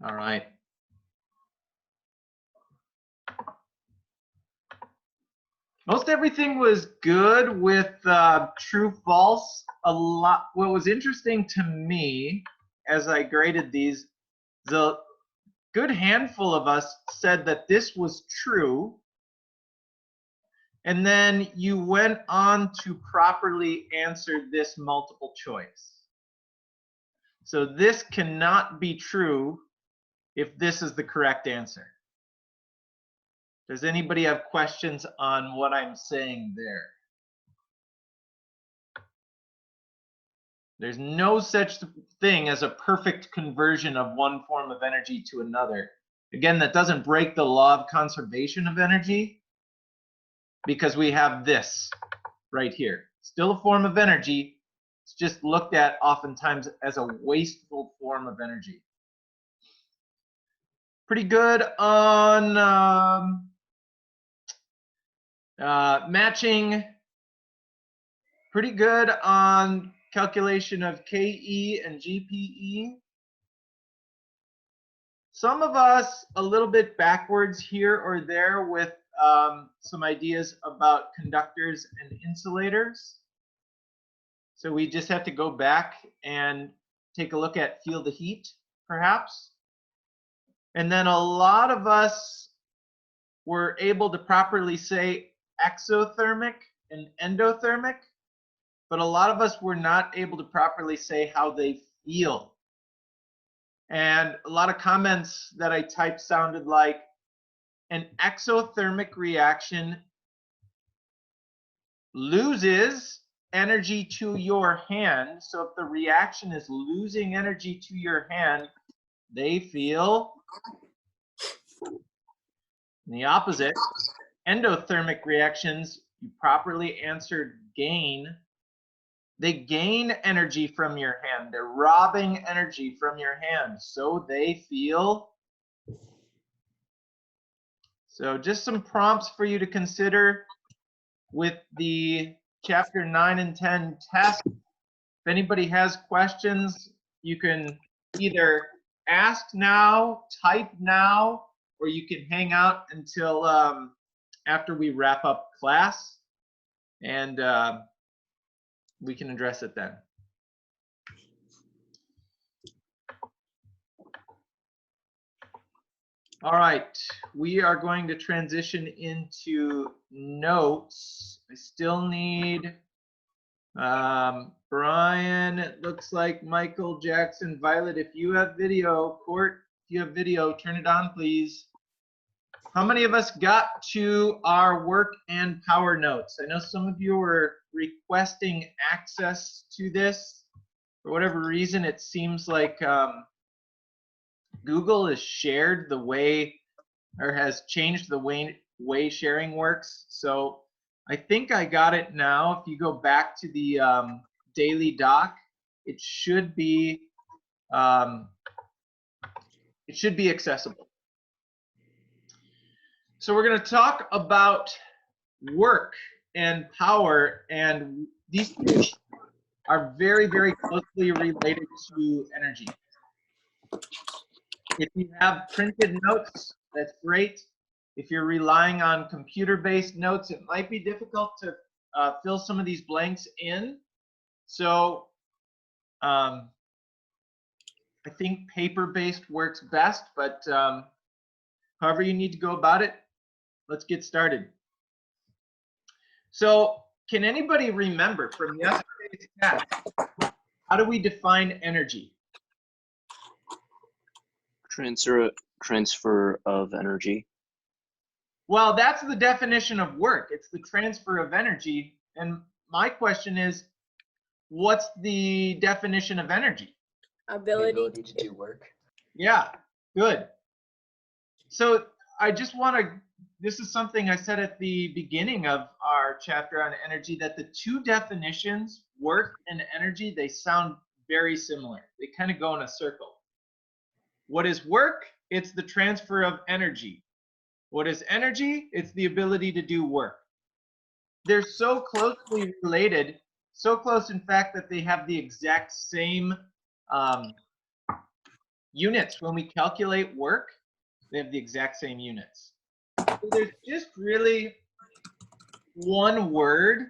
All right. Most everything was good with true false. What was interesting to me as I graded these, the good handful of us said that this was true. And then you went on to properly answer this multiple choice. So this cannot be true if this is the correct answer. Does anybody have questions on what I'm saying there? There's no such thing as a perfect conversion of one form of energy to another. Again, that doesn't break the law of conservation of energy because we have this right here. Still a form of energy. It's just looked at oftentimes as a wasteful form of energy. Pretty good on matching. Pretty good on calculation of KE and GPE. Some of us a little bit backwards here or there with some ideas about conductors and insulators. So we just have to go back and take a look at feel the heat, perhaps. And then a lot of us were able to properly say exothermic and endothermic, but a lot of us were not able to properly say how they feel. And a lot of comments that I typed sounded like an exothermic reaction loses energy to your hand. So if the reaction is losing energy to your hand, they feel the opposite. Endothermic reactions, you properly answered gain. They gain energy from your hand. They're robbing energy from your hand. So they feel. So just some prompts for you to consider with the chapter 9 and 10 test. If anybody has questions, you can either ask now, type now, or you can hang out until after we wrap up class, and we can address it then. All right, we are going to transition into notes. I still need Brian, it looks like Michael, Jackson, Violet. If you have video, Court, if you have video, turn it on, please. How many of us got to our work and power notes? I know some of you were requesting access to this. For whatever reason, it seems like Google has shared the way, or has changed the way sharing works. So I think I got it now. If you go back to the daily doc, it should be accessible. So we're going to talk about work and power, and these two are very, very closely related to energy. If you have printed notes, that's great. If you're relying on computer-based notes, it might be difficult to fill some of these blanks in. So I think paper-based works best, but however you need to go about it, let's get started. So can anybody remember from yesterday's test, how do we define energy? Transfer of energy. Well, that's the definition of work. It's the transfer of energy. And my question is, what's the definition of energy? Ability to do work. Yeah, good. So I just want to, this is something I said at the beginning of our chapter on energy, that the two definitions, work and energy, they sound very similar. They kind of go in a circle. What is work? It's the transfer of energy. What is energy? It's the ability to do work. They're so closely related, so close in fact that they have the exact same units. When we calculate work, they have the exact same units. So there's just really one word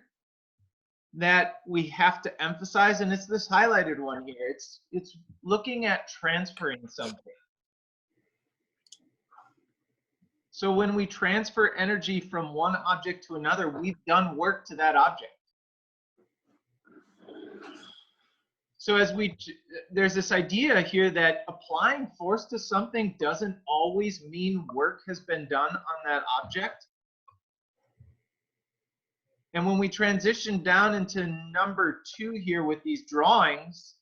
that we have to emphasize, and it's this highlighted one here. It's looking at transferring something. So when we transfer energy from one object to another, we've done work to that object. So there's this idea here that applying force to something doesn't always mean work has been done on that object. And when we transition down into number 2 here with these drawings,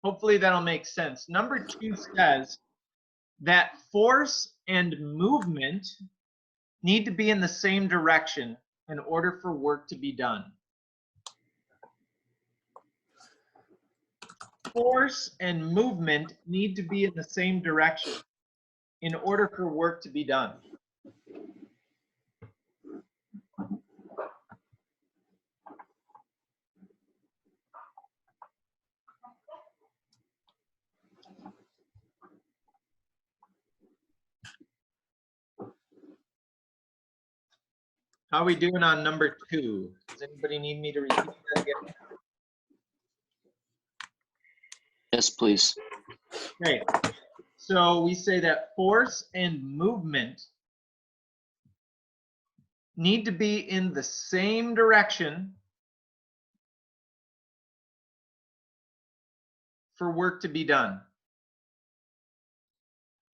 hopefully that'll make sense. Number 2 says that force and movement need to be in the same direction in order for work to be done. Force and movement need to be in the same direction in order for work to be done. How are we doing on number 2? Does anybody need me to repeat that again? Yes, please. Okay, so we say that force and movement need to be in the same direction for work to be done,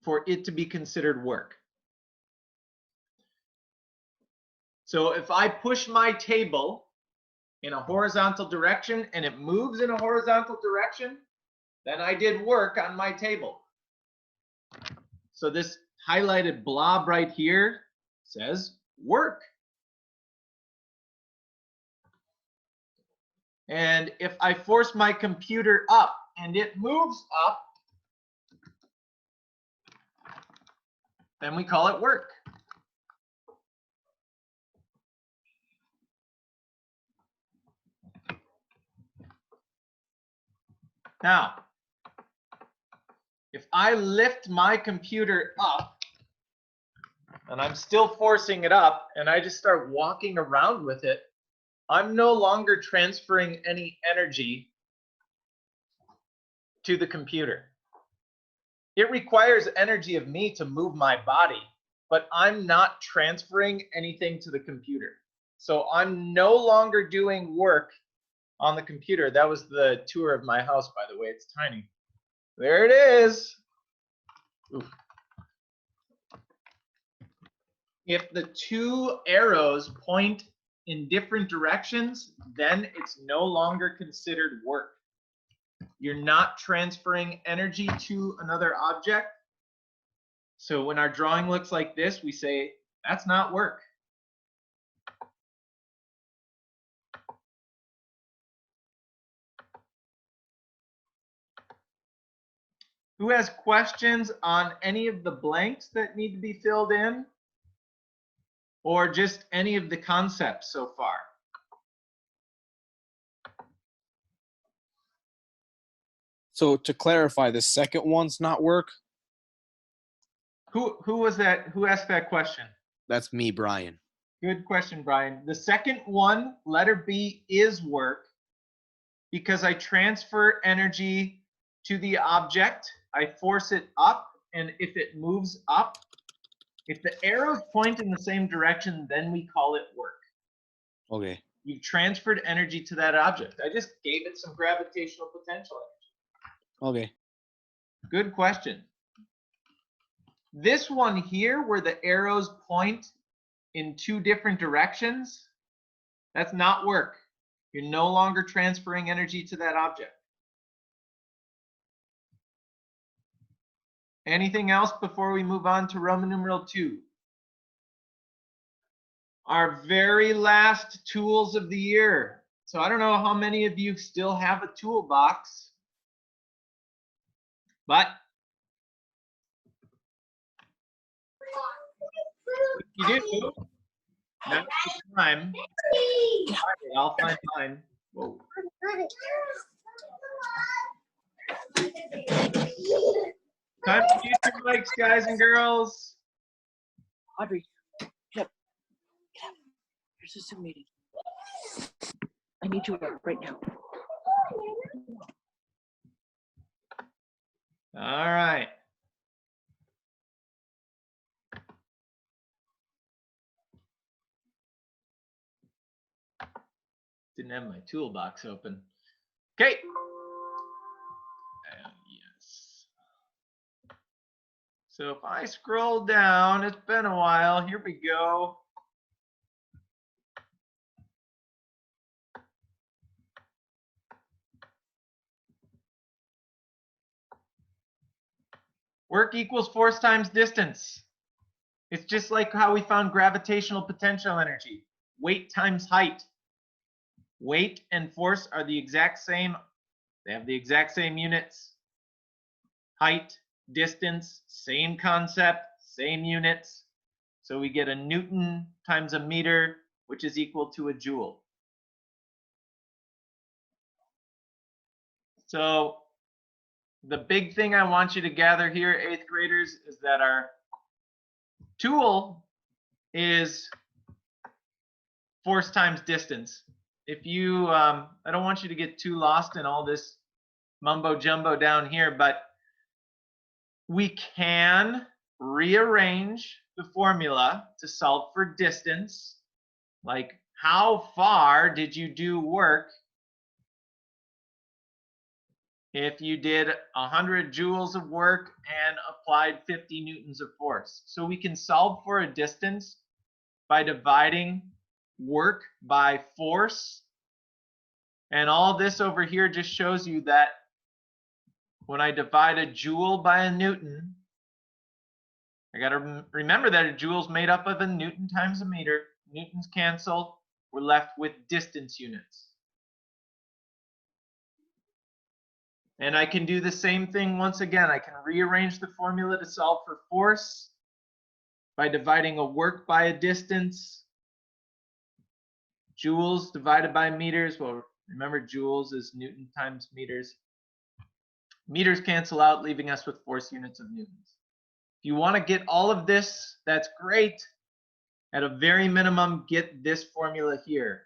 for it to be considered work. So if I push my table in a horizontal direction and it moves in a horizontal direction, then I did work on my table. So this highlighted blob right here says work. And if I force my computer up and it moves up, then we call it work. Now, if I lift my computer up and I'm still forcing it up and I just start walking around with it, I'm no longer transferring any energy to the computer. It requires energy of me to move my body, but I'm not transferring anything to the computer. So I'm no longer doing work on the computer. That was the tour of my house, by the way. It's tiny. There it is. Oof. If the 2 arrows point in different directions, then it's no longer considered work. You're not transferring energy to another object. So when our drawing looks like this, we say, that's not work. Who has questions on any of the blanks that need to be filled in? Or just any of the concepts so far? So to clarify, the second one's not work? Who was that? Who asked that question? That's me, Brian. Good question, Brian. The second one, letter B, is work because I transfer energy to the object. I force it up, and if it moves up, if the arrows point in the same direction, then we call it work. Okay. You've transferred energy to that object. I just gave it some gravitational potential energy. Okay. Good question. This one here, where the arrows point in 2 different directions, that's not work. You're no longer transferring energy to that object. Anything else before we move on to Roman numeral 2? Our very last tools of the year. So I don't know how many of you still have a toolbox, but if you do, now's the time. All right, I'll find mine. Whoa. Time to mute your mics, guys and girls. Audrey, get up. Get up. Here's a Zoom meeting. I need your work right now. All right. Didn't have my toolbox open. Okay. Yes. So if I scroll down, it's been a while. Here we go. Work equals force times distance. It's just like how we found gravitational potential energy. Weight times height. Weight and force are the exact same. They have the exact same units. Height, distance, same concept, same units. So we get a Newton times a meter, which is equal to a joule. So the big thing I want you to gather here, 8th graders, is that our tool is force times distance. If you, I don't want you to get too lost in all this mumbo jumbo down here, but we can rearrange the formula to solve for distance. Like, how far did you do work if you did 100 joules of work and applied 50 newtons of force? So we can solve for a distance by dividing work by force. And all this over here just shows you that when I divide a joule by a newton, I got to remember that a joule is made up of a newton times a meter. Newtons cancel. We're left with distance units. And I can do the same thing once again. I can rearrange the formula to solve for force by dividing a work by a distance. Joules divided by meters. Well, remember joules is newton times meters. Meters cancel out, leaving us with force units of newtons. If you want to get all of this, that's great. At a very minimum, get this formula here.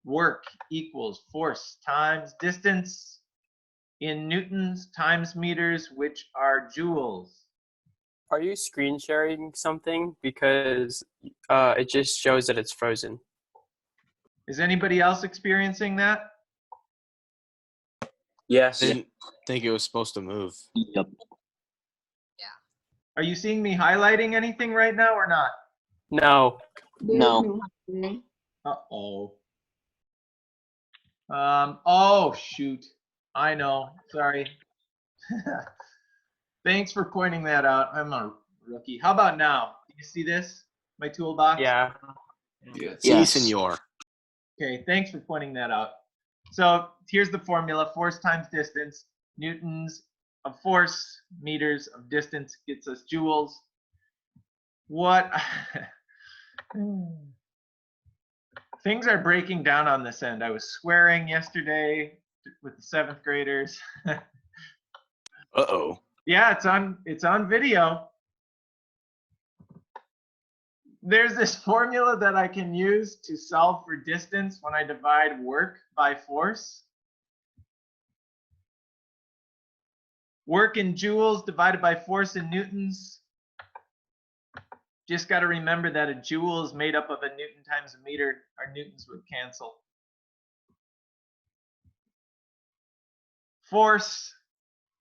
Work equals force times distance in newtons times meters, which are joules. Are you screen sharing something? Because it just shows that it's frozen. Is anybody else experiencing that? Yes. Didn't think it was supposed to move. Yep. Are you seeing me highlighting anything right now or not? No. No. Uh-oh. Oh, shoot. I know. Sorry. Thanks for pointing that out. I'm a rookie. How about now? Do you see this? My toolbox? Yeah. Si, Yes. senor. Okay, thanks for pointing that out. So here's the formula. Force times distance. Newtons of force, meters of distance gets us joules. What? Things are breaking down on this end. I was swearing yesterday with the 7th graders. Uh-oh. Yeah, it's on video. There's this formula that I can use to solve for distance when I divide work by force. Work in joules divided by force in newtons. Just got to remember that a joule is made up of a newton times a meter. Our newtons would cancel. Force.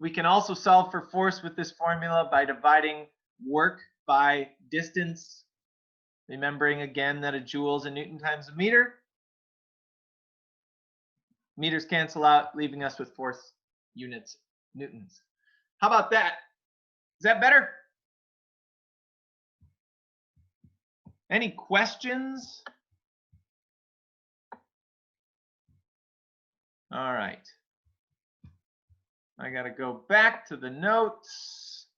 We can also solve for force with this formula by dividing work by distance. Remembering again that a joule is a newton times a meter. Meters cancel out, leaving us with force units, newtons. How about that? Is that better? Any questions? All right. I got to go back to the notes.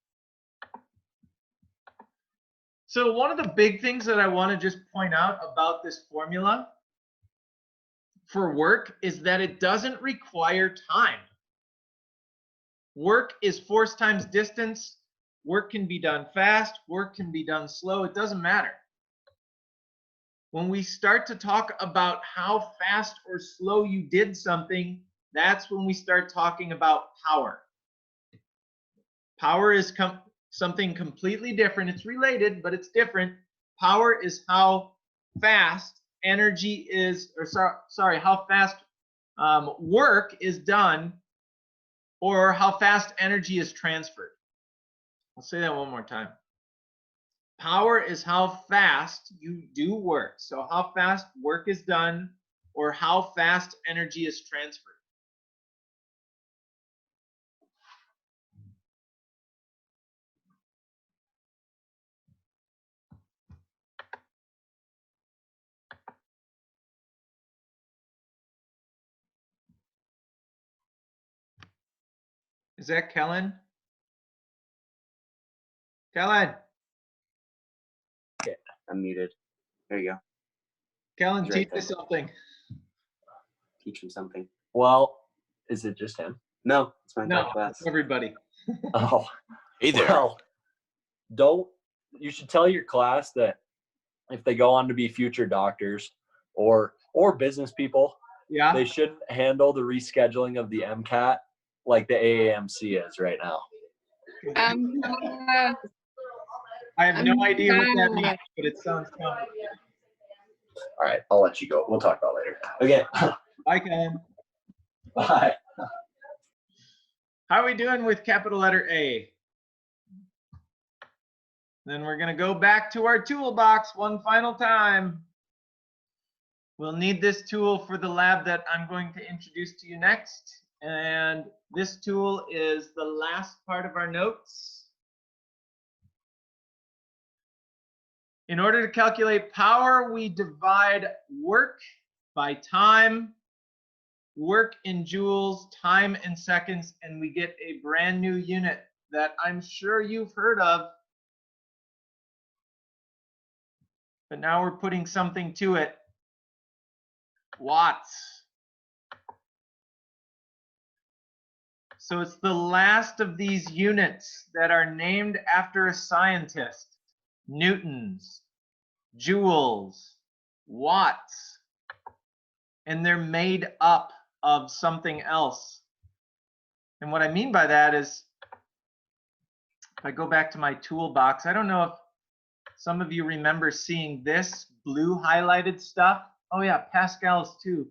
So one of the big things that I want to just point out about this formula for work is that it doesn't require time. Work is force times distance. Work can be done fast, work can be done slow, it doesn't matter. When we start to talk about how fast or slow you did something, that's when we start talking about power. Power is something completely different. It's related, but it's different. Power is how fast energy is, or sorry, how fast work is done, or how fast energy is transferred. I'll say that one more time. Power is how fast you do work. So how fast work is done, or how fast energy is transferred. Is that Kellen? Kellen, I'm muted. There you go. Kellen, He's right teach us something. Teach him something. Well, is it just him? No, it's my No, class. everybody. Oh, Hey there. Well, you should tell your class that if they go on to be future doctors or business people, Yeah. they shouldn't handle the rescheduling of the MCAT like the AAMC is right now. I have no idea what that means, but it sounds fun. All right, I'll let you go. We'll talk about it later. Okay. Bye, Kellen. Bye. How are we doing with capital letter A? Then we're going to go back to our toolbox one final time. We'll need this tool for the lab that I'm going to introduce to you next. And this tool is the last part of our notes. In order to calculate power, we divide work by time, work in joules, time in seconds, and we get a brand new unit that I'm sure you've heard of. But now we're putting something to it. Watts. So it's the last of these units that are named after a scientist. Newtons, joules, watts. And they're made up of something else. And what I mean by that is, if I go back to my toolbox, I don't know if some of you remember seeing this blue highlighted stuff. Oh yeah, Pascal's too.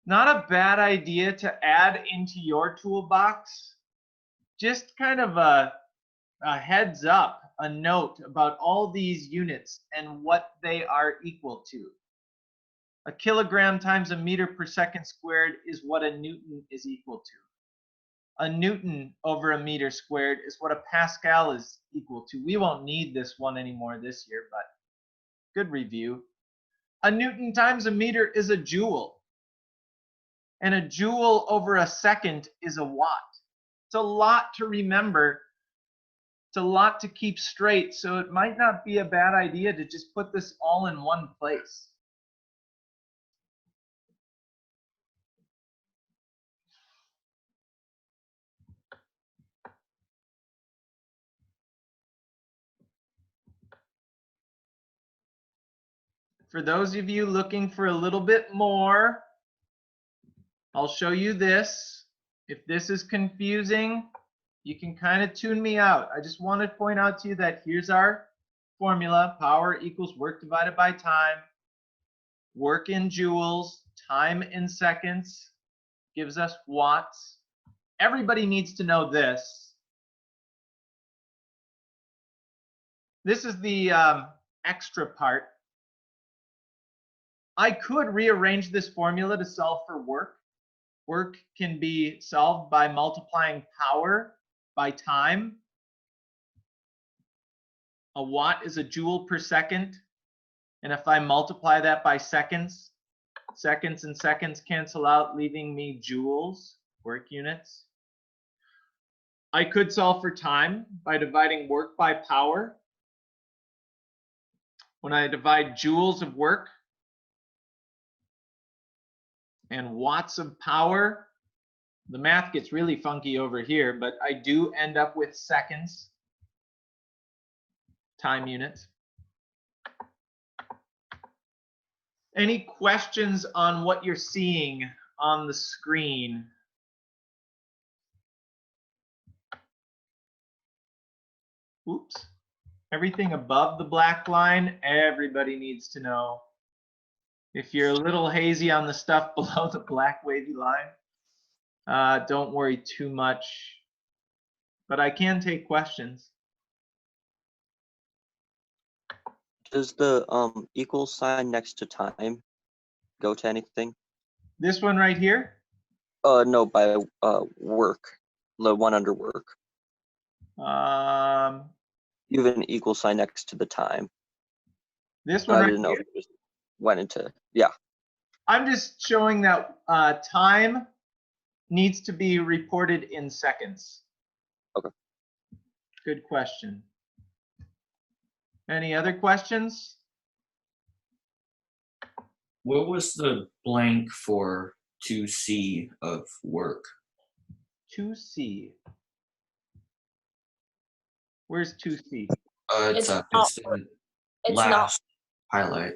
Not a bad idea to add into your toolbox. Just kind of a heads up, a note about all these units and what they are equal to. A kilogram times a meter per second squared is what a Newton is equal to. A Newton over a meter squared is what a Pascal is equal to. We won't need this one anymore this year, but good review. A Newton times a meter is a joule. And a joule over a second is a watt. It's a lot to remember. It's a lot to keep straight. So it might not be a bad idea to just put this all in one place. For those of you looking for a little bit more, I'll show you this. If this is confusing, you can kind of tune me out. I just want to point out to you that here's our formula. Power equals work divided by time. Work in joules, time in seconds gives us watts. Everybody needs to know this. This is the extra part. I could rearrange this formula to solve for work. Work can be solved by multiplying power by time. A watt is a joule per second. And if I multiply that by seconds, seconds and seconds cancel out, leaving me joules, work units. I could solve for time by dividing work by power. When I divide joules of work and watts of power the math gets really funky over here, but I do end up with seconds, time units. Any questions on what you're seeing on the screen? Oops. Everything above the black line, everybody needs to know. If you're a little hazy on the stuff below the black wavy line, don't worry too much, but I can take questions. Does the equal sign next to time go to anything? This one right here? No, by work. The one under work. You have an equal sign next to the time. This one I right didn't know here? if it just went into, yeah. I'm just showing that time needs to be reported in seconds. Okay. Good question. Any other questions? What was the blank for 2C of work? 2C. Where's 2C? It's It's it's not- the It's last highlight.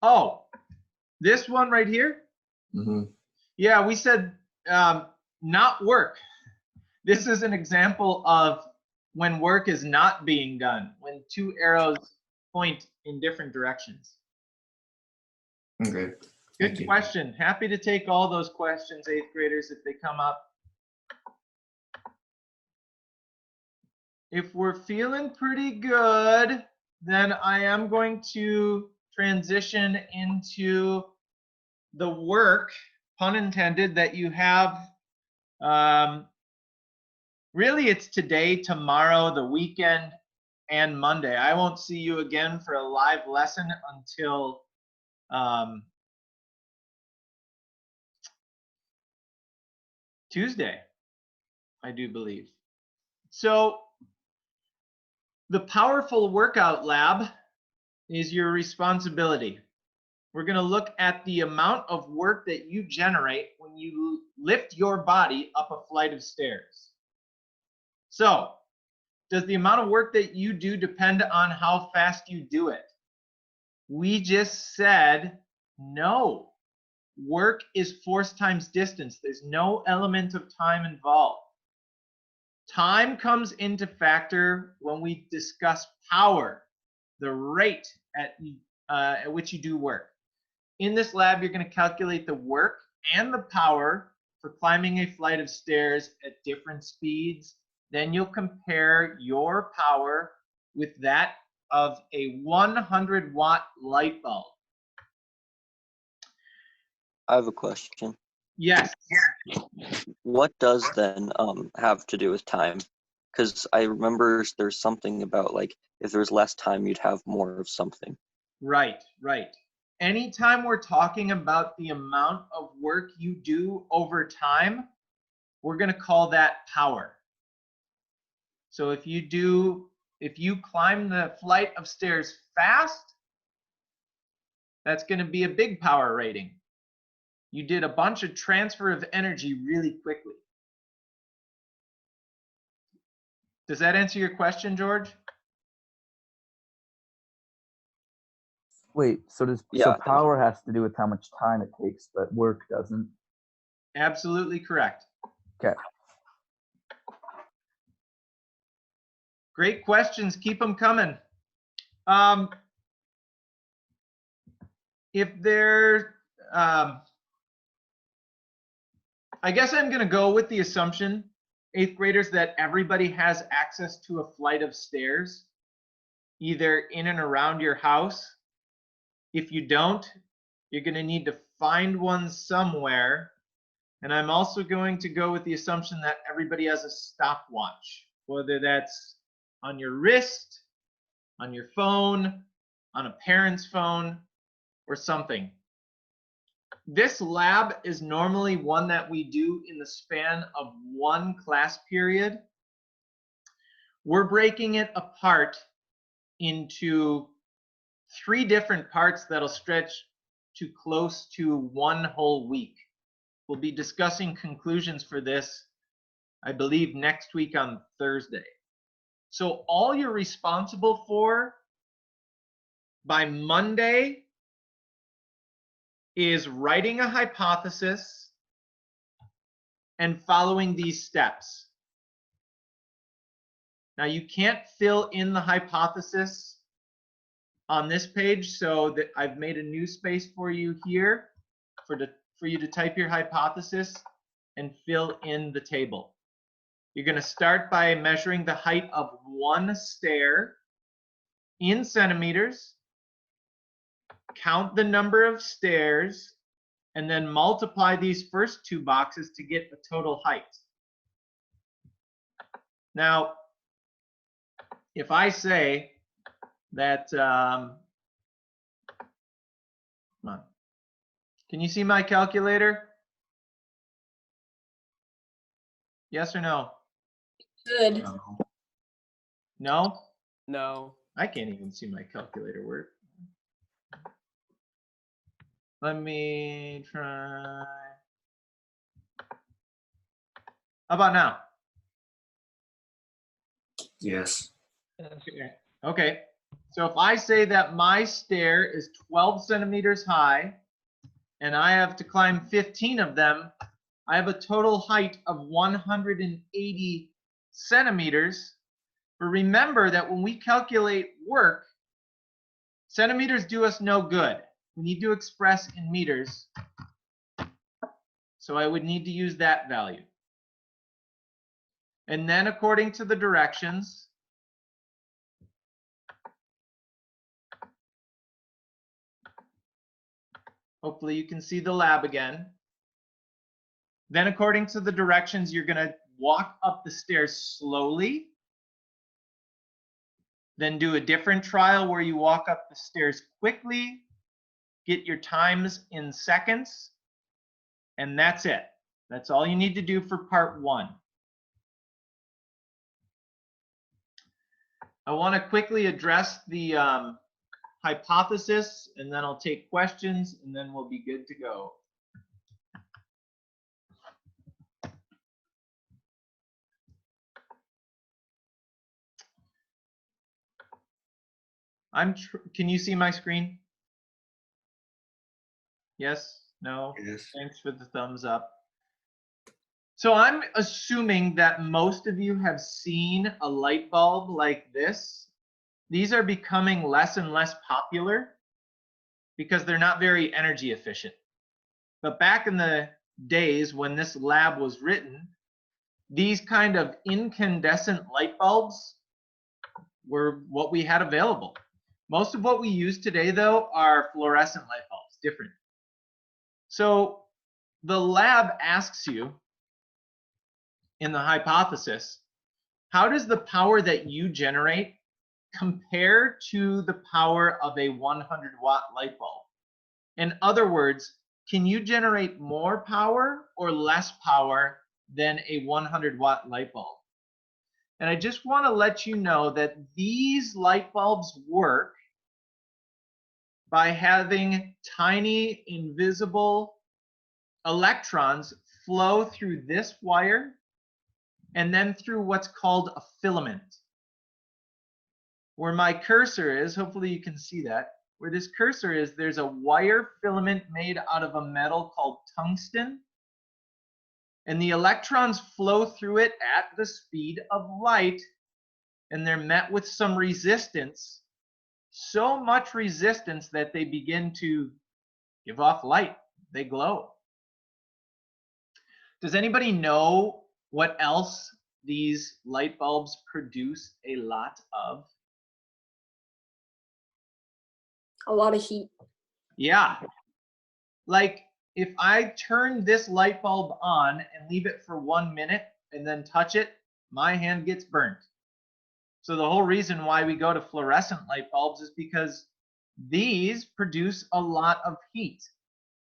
Oh, this one right here? Hmm. Yeah, we said not work. This is an example of when work is not being done, when two arrows point in different directions. Okay. Good Thank you. question. Happy to take all those questions, 8th graders, if they come up. If we're feeling pretty good, then I am going to transition into the work, pun intended, that you have. Really, it's today, tomorrow, the weekend, and Monday. I won't see you again for a live lesson until Tuesday, I do believe. So the Powerful Workout Lab is your responsibility. We're going to look at the amount of work that you generate when you lift your body up a flight of stairs. So, does the amount of work that you do depend on how fast you do it? We just said no. Work is force times distance. There's no element of time involved. Time comes into factor when we discuss power, the rate at which you do work. In this lab, you're going to calculate the work and the power for climbing a flight of stairs at different speeds. Then you'll compare your power with that of a 100-watt light bulb. I have a question. Yes. What does then have to do with time? Because I remember there's something about like if there's less time, you'd have more of something. Right, right. Anytime we're talking about the amount of work you do over time, we're going to call that power. So if you climb the flight of stairs fast, that's going to be a big power rating. You did a bunch of transfer of energy really quickly. Does that answer your question, George? Wait, so Yeah, thank you. power has to do with how much time it takes, but work doesn't? Absolutely correct. Okay. Great questions. Keep them coming. If there, I guess I'm going to go with the assumption, 8th graders, that everybody has access to a flight of stairs, either in and around your house. If you don't, you're going to need to find one somewhere. And I'm also going to go with the assumption that everybody has a stopwatch, whether that's on your wrist, on your phone, on a parent's phone, or something. This lab is normally one that we do in the span of one class period. We're breaking it apart into 3 different parts that'll stretch to close to 1 whole week. We'll be discussing conclusions for this, I believe, next week on Thursday. So all you're responsible for by Monday is writing a hypothesis and following these steps. Now you can't fill in the hypothesis on this page, so that I've made a new space for you here for you to type your hypothesis and fill in the table. You're going to start by measuring the height of one stair in centimeters, count the number of stairs, and then multiply these first two boxes to get the total height. Now, if I say that, come on, can you see my calculator? Yes or no? Good. No? No. I can't even see my calculator work. Let me try. How about now? Yes. Okay. So if I say that my stair is 12 centimeters high and I have to climb 15 of them, I have a total height of 180 centimeters. But remember that when we calculate work, centimeters do us no good. We need to express in meters. So I would need to use that value. And then according to the directions, hopefully you can see the lab again. Then according to the directions, you're gonna walk up the stairs slowly. Then do a different trial where you walk up the stairs quickly, get your times in seconds, and that's it. That's all you need to do for part one. I want to quickly address the hypothesis, and then I'll take questions, and then we'll be good to go. Can you see my screen? Yes? No? Yes. Thanks for the thumbs up. So I'm assuming that most of you have seen a light bulb like this. These are becoming less and less popular because they're not very energy efficient. But back in the days when this lab was written, these kind of incandescent light bulbs were what we had available. Most of what we use today, though, are fluorescent light bulbs, different. So the lab asks you in the hypothesis, how does the power that you generate compare to the power of a 100-watt light bulb? In other words, can you generate more power or less power than a 100-watt light bulb? And I just want to let you know that these light bulbs work by having tiny invisible electrons flow through this wire and then through what's called a filament. Where my cursor is, hopefully you can see that, where this cursor is, there's a wire filament made out of a metal called tungsten. And the electrons flow through it at the speed of light, and they're met with some resistance, so much resistance that they begin to give off light. They glow. Does anybody know what else these light bulbs produce a lot of? A lot of heat. Yeah. Like if I turn this light bulb on and leave it for 1 minute and then touch it, my hand gets burnt. So the whole reason why we go to fluorescent light bulbs is because these produce a lot of heat.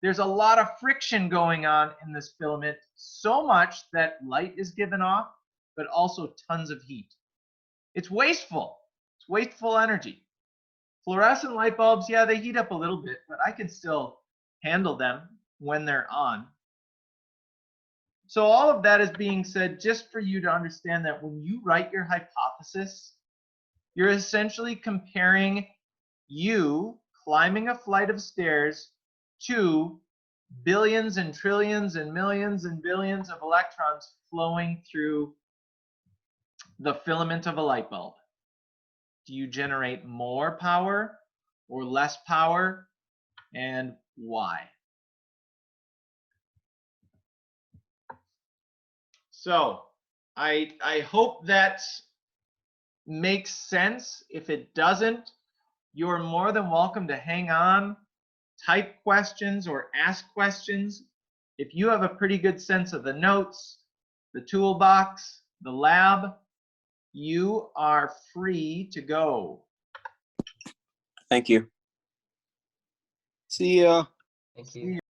There's a lot of friction going on in this filament, so much that light is given off, but also tons of heat. It's wasteful. It's wasteful energy. Fluorescent light bulbs, yeah, they heat up a little bit, but I can still handle them when they're on. So all of that is being said just for you to understand that when you write your hypothesis, you're essentially comparing you climbing a flight of stairs to billions and trillions and millions and billions of electrons flowing through the filament of a light bulb. Do you generate more power or less power, and why? So I hope that makes sense. If it doesn't, you're more than welcome to hang on, type questions or ask questions. If you have a pretty good sense of the notes, the toolbox, the lab, you are free to go. Thank you. See ya. Thank you.